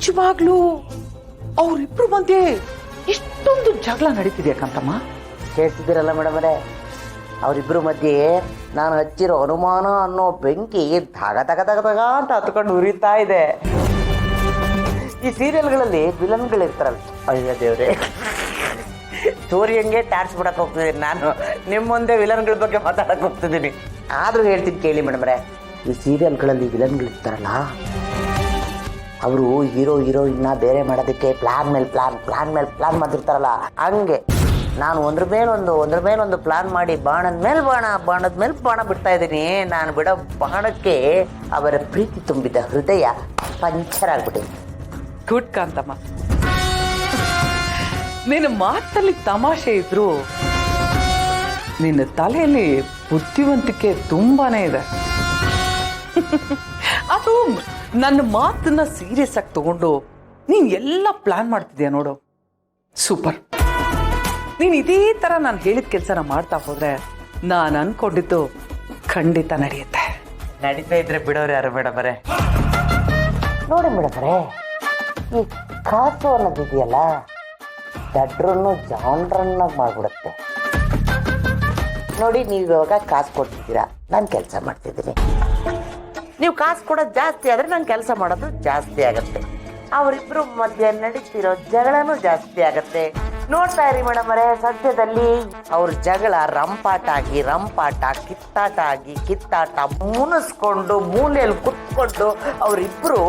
ನಿಜವಾಗ್ಲೂ ಅವ್ರಿಬ್ರು ಮಧ್ಯೆ ಇಷ್ಟೊಂದು ಜಗಳ ನಡೀತಿದೆ ಕಾಂತಮ್ಮ? ಕೇಳ್ತಿದ್ದೀರಲ್ಲ ಮೇಡಮರೇ, ಅವರಿಬ್ಬರ ಮಧ್ಯೆ ನಾನು ಹಚ್ಚಿರೋ ಅನುಮಾನ ಅನ್ನೋ ಬೆಂಕಿ ಧಗ ಧಗ ಧಗ ಧಗ ಅಂತ ಹತ್ಕೊಂಡು ಉರಿತಾ ಇದೆ. ಈ ಸೀರಿಯಲ್ಗಳಲ್ಲಿ ವಿಲನ್ಗಳಿರ್ತಾರಲ್ಲ, ಅಯ್ಯ ದೇವ್ರೆ, ಸ್ಟೋರಿ ಹಂಗೆ ಟಾರ್ಚ್ ಬಿಡಕ್ಕೆ ಹೋಗ್ತಿದ್ದೀನಿ ನಾನು. ನಿಮ್ಮ ಮುಂದೆ ವಿಲನ್ಗಳ ಬಗ್ಗೆ ಮಾತಾಡಕ್ಕೆ ಹೋಗ್ತಿದ್ದೀನಿ. ಆದರೂ ಹೇಳ್ತೀನಿ ಕೇಳಿ ಮೇಡಮ್ರೆ, ಈ ಸೀರಿಯಲ್ಗಳಲ್ಲಿ ವಿಲನ್ಗಳಿರ್ತಾರಲ್ಲ, ಅವರು ಹೀರೋಯಿನ್ನ ಬೇರೆ ಮಾಡೋದಕ್ಕೆ ಪ್ಲಾನ್ ಮೇಲೆ ಪ್ಲಾನ್ ಮಾಡಿರ್ತಾರಲ್ಲ, ಹಂಗೆ ನಾನು ಒಂದ್ರ ಮೇಲೊಂದು ಪ್ಲಾನ್ ಮಾಡಿ ಬಾಣದ ಮೇಲೆ ಬಾಣ ಬಿಡ್ತಾ ಇದ್ದೀನಿ. ನಾನು ಬಿಡೋ ಬಾಣಕ್ಕೆ ಅವರ ಪ್ರೀತಿ ತುಂಬಿದ ಹೃದಯ ಪಂಚರ್ ಆಗ್ಬಿಟ್ಟಿದೆ. ಗುಡ್ ಕಾಂತಮ್ಮ, ನಿನ್ನ ಮಾತಲ್ಲಿ ತಮಾಷೆ ಇದ್ರು ನಿನ್ನ ತಲೆಯಲ್ಲಿ ಬುದ್ಧಿವಂತಿಕೆ ತುಂಬಾನೇ ಇದೆ. ಅದು ನನ್ನ ಮಾತನ್ನ ಸೀರಿಯಸ್ ಆಗಿ ತಗೊಂಡು ನೀನ್ ಎಲ್ಲ ಪ್ಲಾನ್ ಮಾಡ್ತಿದ್ಯಾ ನೋಡು, ಸೂಪರ್. ನೀನ್ ಇದೇ ತರ ನಾನು ಹೇಳಿದ ಕೆಲಸನ ಮಾಡ್ತಾ ಹೋದ್ರೆ ನಾನು ಅನ್ಕೊಂಡಿದ್ದು ಖಂಡಿತ ನಡೆಯುತ್ತೆ. ನಡೀತಾ ಇದ್ರೆ ಬಿಡೋರು ಯಾರು ಮೇಡಮರೇ? ನೋಡಿ ಮೇಡಮರೇ, ಈ ಕಾಸು ಅನ್ನೋದಿದೆಯಲ್ಲ, ದಡ್ರನ್ನು ಜಾನ್ರನ್ನಾಗಿ ಮಾಡ್ಬಿಡುತ್ತೆ. ನೋಡಿ, ನೀವು ಇವಾಗ ಕಾಸು ಕೊಡ್ತಿದ್ದೀರಾ, ನಾನು ಕೆಲಸ ಮಾಡ್ತಿದ್ದೀನಿ. ನೀವು ಕಾಸು ಕೊಡೋದು ಜಾಸ್ತಿ ಆದರೆ ನಾನು ಕೆಲಸ ಮಾಡೋದು ಜಾಸ್ತಿ ಆಗತ್ತೆ. ಅವರಿಬ್ಬರು ಮಧ್ಯೆ ನಡೀತಿರೋ ಜಗಳನೂ ಜಾಸ್ತಿ ಆಗತ್ತೆ. ನೋಡ್ತಾ ಇರಿ ಮೇಡಮರೇ, ಸದ್ಯದಲ್ಲಿ ಅವ್ರ ಜಗಳ ರಂಪಾಟ ಕಿತ್ತಾಟ ಮುನಿಸ್ಕೊಂಡು ಮೂಲೆಯಲ್ಲಿ ಕುತ್ಕೊಂಡು ಅವರಿಬ್ಬರು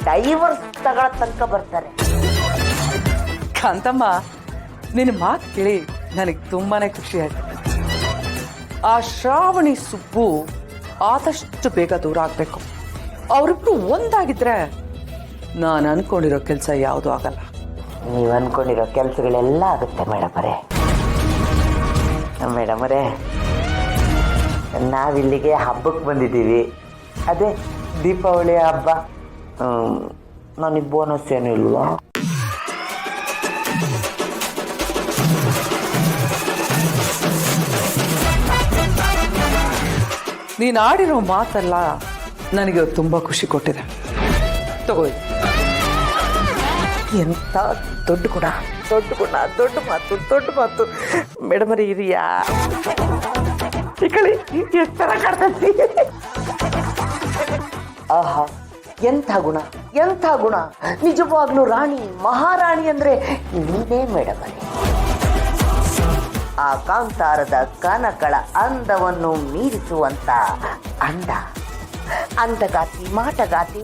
ಡೈವರ್ಸ್ ತಗೊಳ್ಳೋ ತನಕ ಬರ್ತಾರೆ. ಕಾಂತಮ್ಮ, ನಿನ್ನ ಮಾತು ಕೇಳಿ ನನಗೆ ತುಂಬಾನೇ ಖುಷಿ ಆಯ್ತು. ಆ ಶ್ರಾವಣಿ ಸುಬ್ಬು ಆದಷ್ಟು ಬೇಗ ದೂರ ಆಗ್ಬೇಕು. ಅವರಿಬ್ರು ಒಂದಾಗಿದ್ರೆ ನಾನು ಅನ್ಕೊಂಡಿರೋ ಕೆಲಸ ಯಾವುದೂ ಆಗಲ್ಲ. ನೀವು ಅನ್ಕೊಂಡಿರೋ ಕೆಲಸಗಳೆಲ್ಲ ಆಗುತ್ತೆ ಮೇಡಮರೇ. ನಾವಿಲ್ಲಿಗೆ ಹಬ್ಬಕ್ಕೆ ಬಂದಿದ್ದೀವಿ, ಅದೇ ದೀಪಾವಳಿ ಹಬ್ಬ. ನನಗೆ ಬೋನಸ್ ಏನೂ ಇಲ್ವಾ? ನೀನು ಆಡಿರೋ ಮಾತೆಲ್ಲ ನನಗೆ ತುಂಬ ಖುಷಿ ಕೊಟ್ಟಿದೆ. ತಗೋ, ಎಂತ ದೊಡ್ಡ ಮಾತು ಮೇಡಮರಿ ಹಿರಿಯಾ ಎಷ್ಟರ ಕಾಡ್ತೈತಿ. ಆಹಾ, ಎಂಥ ಗುಣ! ನಿಜವಾಗ್ಲೂ ರಾಣಿ, ಮಹಾರಾಣಿ ಅಂದ್ರೆ ನೀನೇ ಮೇಡಮರಿ. ಆ ಕಾಂತಾರದ ಕನಕಳ ಅಂದವನ್ನು ಮೀರಿಸುವಂತ ಅಂದಗಾತಿ, ಮಾಟಗಾತಿ,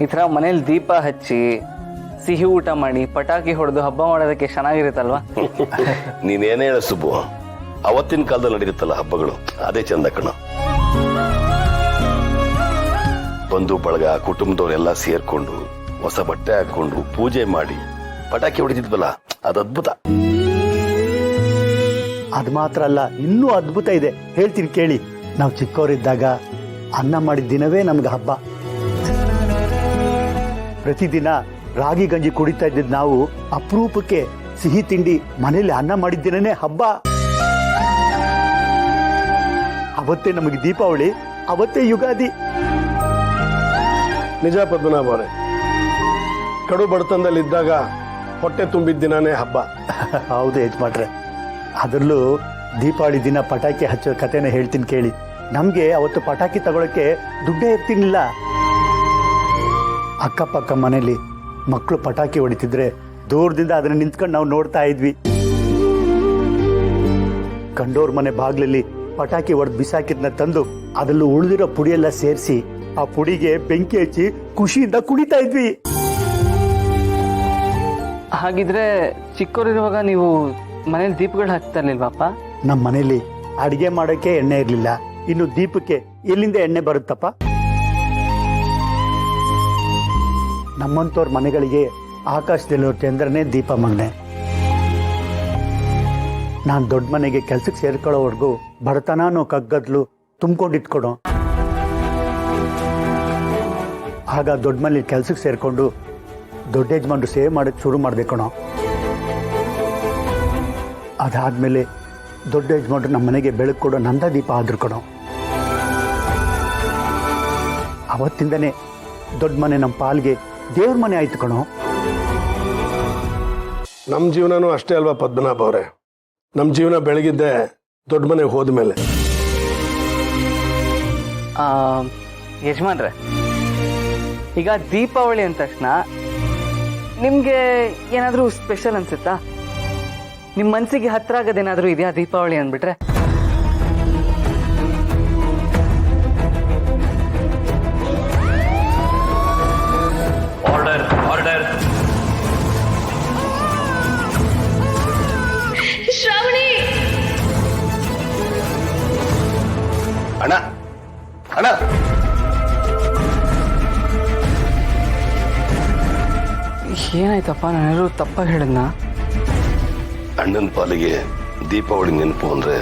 ಈ ಥರ ಮನೇಲಿ ದೀಪ ಹಚ್ಚಿ ಸಿಹಿ ಊಟ ಮಾಡಿ ಪಟಾಕಿ ಹೊಡೆದು ಹಬ್ಬ ಮಾಡೋದಕ್ಕೆ ಚೆನ್ನಾಗಿರುತ್ತಲ್ವಾ? ನೀನೇನೇ ಹೇಳ ಸುಬ್ಬು, ಅವತ್ತಿನ ಕಾಲದಲ್ಲಿ ನಡೆಯುತ್ತಲ್ಲ ಹಬ್ಬಗಳು, ಅದೇ ಚಂದ ಕಣ. ಬಂಧು ಬಳಗ, ಕುಟುಂಬದವರೆಲ್ಲ ಸೇರ್ಕೊಂಡು ಹೊಸ ಬಟ್ಟೆ ಹಾಕೊಂಡು ಪೂಜೆ ಮಾಡಿ ಪಟಾಕಿ ಹೊಡಿತಿದ್ವಲ್ಲ, ಅದು ಅದ್ಭುತ. ಅದು ಮಾತ್ರ ಅಲ್ಲ, ಇನ್ನೂ ಅದ್ಭುತ ಇದೆ, ಹೇಳ್ತೀನಿ ಕೇಳಿ. ನಾವು ಚಿಕ್ಕವರಿದ್ದಾಗ ಅನ್ನ ಮಾಡಿದ ದಿನವೇ ನಮ್ಗೆ ಹಬ್ಬ. ಪ್ರತಿದಿನ ರಾಗಿ ಗಂಜಿ ಕುಡಿತಾ ಇದ್ದಿದ್ದು ನಾವು ಅಪರೂಪಕ್ಕೆ ಸಿಹಿ ತಿಂಡಿ ಮನೇಲಿ ಅನ್ನ ಮಾಡಿದ ದಿನನೇ ಹಬ್ಬ. ಅವತ್ತೇ ನಮಗೆ ದೀಪಾವಳಿ, ಅವತ್ತೇ ಯುಗಾದಿ. ನಿಜ ಪದ್ಮನಾಭ ಅವರೇ, ಕಡು ಬಡತನದಲ್ಲಿದ್ದಾಗ ಹೊಟ್ಟೆ ತುಂಬಿದ ದಿನನೇ ಹಬ್ಬ. ಹೌದು ಯಜಮಾನ್ರೆ, ಅದರಲ್ಲೂ ದೀಪಾವಳಿ ದಿನ ಪಟಾಕಿ ಹಚ್ಚೋ ಕಥೆನ ಹೇಳ್ತೀನಿ ಕೇಳಿ. ನಮ್ಗೆ ಅವತ್ತು ಪಟಾಕಿ ತಗೊಳಕ್ಕೆ ದುಡ್ಡೇ ಇರ್ತಿರ್ಲಿಲ್ಲ. ಅಕ್ಕಪಕ್ಕ ಮನೇಲಿ ಮಕ್ಕಳು ಪಟಾಕಿ ಹೊಡಿತಿದ್ರೆ ದೂರದಿಂದ ಅದನ್ನ ನಿಂತ್ಕೊಂಡು ನಾವು ನೋಡ್ತಾ ಇದ್ವಿ. ಕಂಡೋರ್ ಮನೆ ಬಾಗ್ಲಲ್ಲಿ ಪಟಾಕಿ ಹೊಡೆದು ಬಿಸಾಕಿದ್ನ ತಂದು ಅದರಲ್ಲೂ ಉಳಿದಿರೋ ಪುಡಿಯೆಲ್ಲ ಸೇರಿಸಿ ಆ ಪುಡಿಗೆ ಬೆಂಕಿ ಹಚ್ಚಿ ಖುಷಿಯಿಂದ ಕುಣಿತಾ ಇದ್ವಿ. ಹಾಗಿದ್ರೆ ಚಿಕ್ಕವರಿರುವಾಗ ನೀವು ಮನೇಲಿ ದೀಪಗಳು ಹಚ್ತಾ ಇರ್ಲಿಲ್ವಾಪ? ನಮ್ಮ ಮನೇಲಿ ಅಡಿಗೆ ಮಾಡೋಕ್ಕೆ ಎಣ್ಣೆ ಇರಲಿಲ್ಲ, ಇನ್ನು ದೀಪಕ್ಕೆ ಎಲ್ಲಿಂದ ಎಣ್ಣೆ ಬರುತ್ತಪ್ಪ? ನಮ್ಮಂತವ್ರ ಮನೆಗಳಿಗೆ ಆಕಾಶದಲ್ಲಿರೋ ಚಂದ್ರನೇ ದೀಪ ಮಗನೆ. ನಾನು ದೊಡ್ಡ ಮನೆಗೆ ಕೆಲ್ಸಕ್ಕೆ ಸೇರ್ಕೊಳ್ಳೋವರೆಗೂ ಬಡತನನೋ ಕಗ್ಗದ್ಲು ತುಂಬ್ಕೊಂಡಿಟ್ಕೊಡೋ. ಆಗ ದೊಡ್ಡ ಮನೇಲಿ ಕೆಲ್ಸಕ್ಕೆ ಸೇರ್ಕೊಂಡು ದೊಡ್ಡ ಯಜಮಾನ್ರು ಸೇವ್ ಮಾಡೋಕ್ಕೆ ಶುರು ಮಾಡಿದೆ ಕಣೋ. ಅದಾದ್ಮೇಲೆ ದೊಡ್ಡ ಯಜಮಾನ್ರು ನಮ್ಮ ಮನೆಗೆ ಬೆಳಕು ಕೊಡೋ ನಂದ ದೀಪ ಆದ್ರು ಕಣೋ. ಅವತ್ತಿಂದನೇ ದೊಡ್ಡ ಮನೆ ನಮ್ಮ ಪಾಲ್ಗೆ ದೇವ್ರ ಮನೆ ಆಯ್ತು ಕಣೋ. ನಮ್ಮ ಜೀವನನೂ ಅಷ್ಟೇ ಅಲ್ವಾ ಪದ್ಮನಾಭ ಅವರೇ? ನಮ್ಮ ಜೀವನ ಬೆಳಗಿದ್ದೆ ದೊಡ್ಡ ಮನೆಗೆ ಹೋದ್ಮೇಲೆ. ಯಜಮಾನ್ರೆ, ಈಗ ದೀಪಾವಳಿ ಅಂದ ತಕ್ಷಣ ನಿಮ್ಗೆ ಏನಾದರೂ ಸ್ಪೆಷಲ್ ಅನ್ಸುತ್ತಾ? ನಿಮ್ಮ ಮನಸ್ಸಿಗೆ ಹತ್ರ ಆಗೋದೇನಾದರೂ ಇದೆಯಾ ದೀಪಾವಳಿ ಅಂದ್ಬಿಟ್ರೆ? Order order. ಶ್ರಾವಣಿ, ಅಣ್ಣ ಅಣ್ಣ, ಏನಾಯ್ತಪ್ಪ? ನಾನೇನಾದ್ರು ತಪ್ಪಾಗಿ ಹೇಳಿದ್ನಾ? ಅಣ್ಣನ ಪಾಲಿಗೆ ದೀಪಾವಳಿ ನೆನಪು ಅಂದ್ರೆ